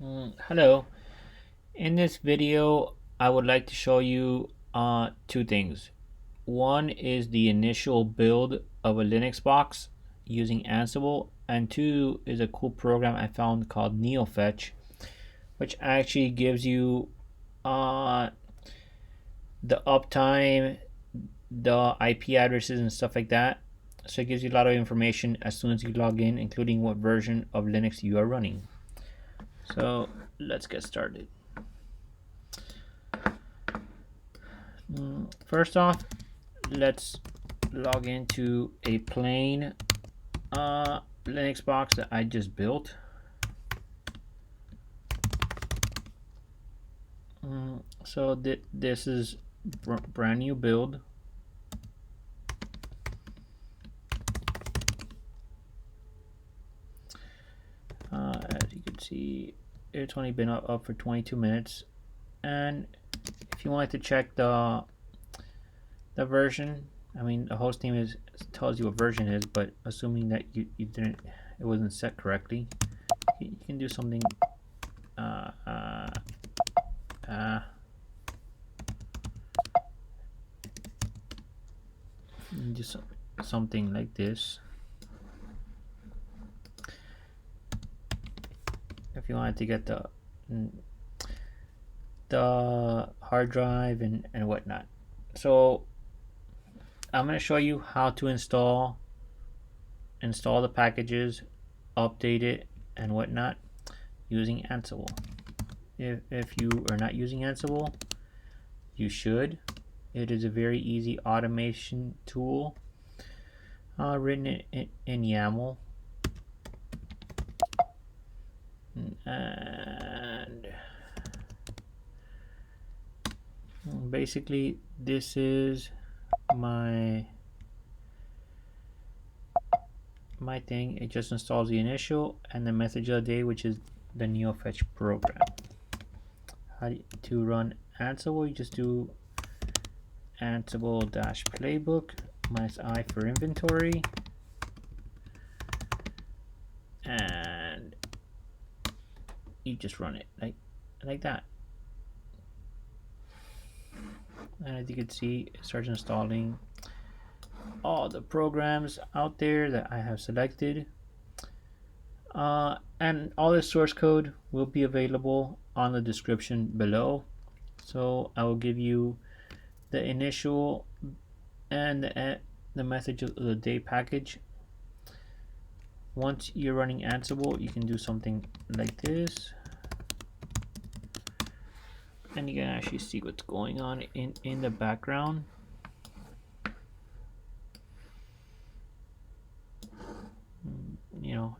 Hello. In this video, I would like to show you two things. One is the initial build of a Linux box using Ansible, and two is a cool program I found called Neofetch, which actually gives you the uptime, the IP addresses, and stuff like that. So it gives you a lot of information as soon as you log in, including what version of Linux you are running. So let's get started. First off, let's log into a plain Linux box that I just built. So this is brand new build. As you can see, it's only been up for 22 minutes. And if you wanted to check the version, I mean, the host name tells you what version it is, but assuming that you didn't, it wasn't set correctly, you can do something just something like this. If you wanted to get the hard drive and whatnot. So I'm going to show you how to install the packages, update it, and whatnot using Ansible. If you are not using Ansible, you should. It is a very easy automation tool written in YAML. And basically this is my thing. It just installs the initial and the message of the day, which is the Neofetch program. How to run Ansible? You just do Ansible-playbook -I for inventory, and you just run it like that. And as you can see, it starts installing all the programs out there that I have selected. And all the source code will be available on the description below. So I will give you the initial and the message of the day package. Once you're running Ansible, you can do something like this, and you can actually see what's going on in the background. You know,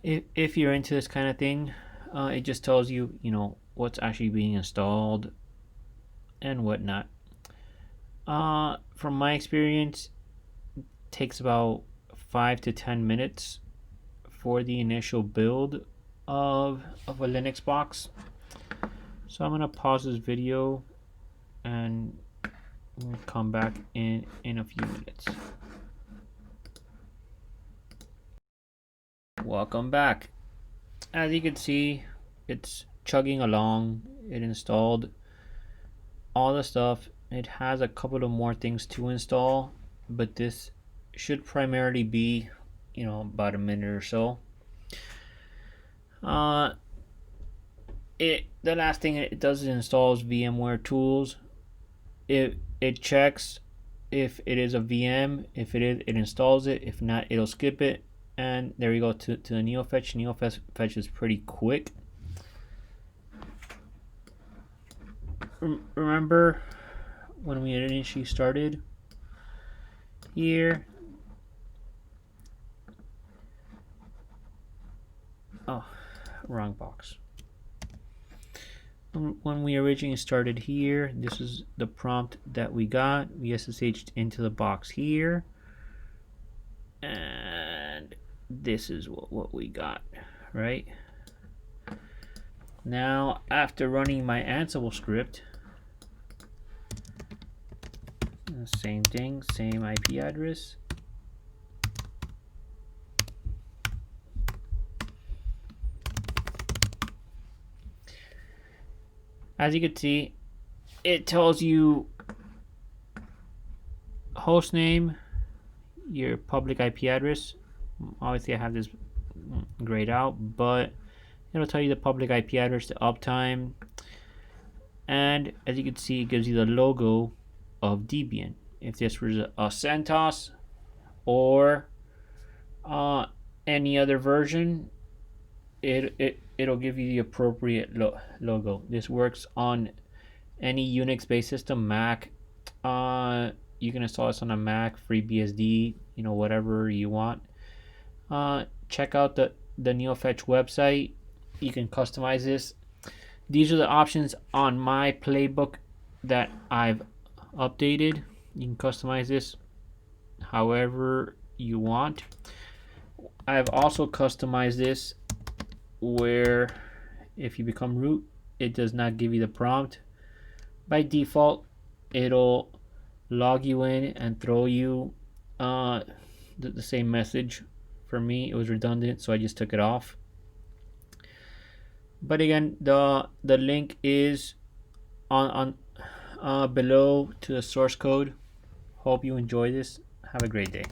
if you're into this kind of thing, it just tells you, you know, what's actually being installed and whatnot. From my experience, it takes about 5 to 10 minutes for the initial build of a Linux box. So I'm gonna pause this video and we'll come back in a few minutes. Welcome back. As you can see, it's chugging along. It installed all the stuff. It has a couple of more things to install, but this should primarily be, you know, about a minute or so. The last thing it does is installs VMware tools. It checks if it is a VM. If it is, it installs it. If not, it'll skip it. And there we go to the Neofetch. Neofetch is pretty quick. Remember when we initially started here? Oh, wrong box. When we originally started here, this is the prompt that we got. We SSH'd into the box here, and this is what we got, right? Now, after running my Ansible script, same thing, same IP address. As you can see, it tells you host name, your public IP address. Obviously I have this grayed out, but it'll tell you the public IP address, the uptime, and as you can see, it gives you the logo of Debian. If this was a CentOS or any other version, it'll give you the appropriate logo. This works on any Unix-based system, Mac. You can install this on a Mac, FreeBSD, whatever you want. Check out the Neofetch website. You can customize this. These are the options on my playbook that I've updated. You can customize this however you want. I've also customized this where if you become root, it does not give you the prompt. By default, it'll log you in and throw you the same message. For me, it was redundant, so I just took it off. But again, the link is on below to the source code. Hope you enjoy this. Have a great day.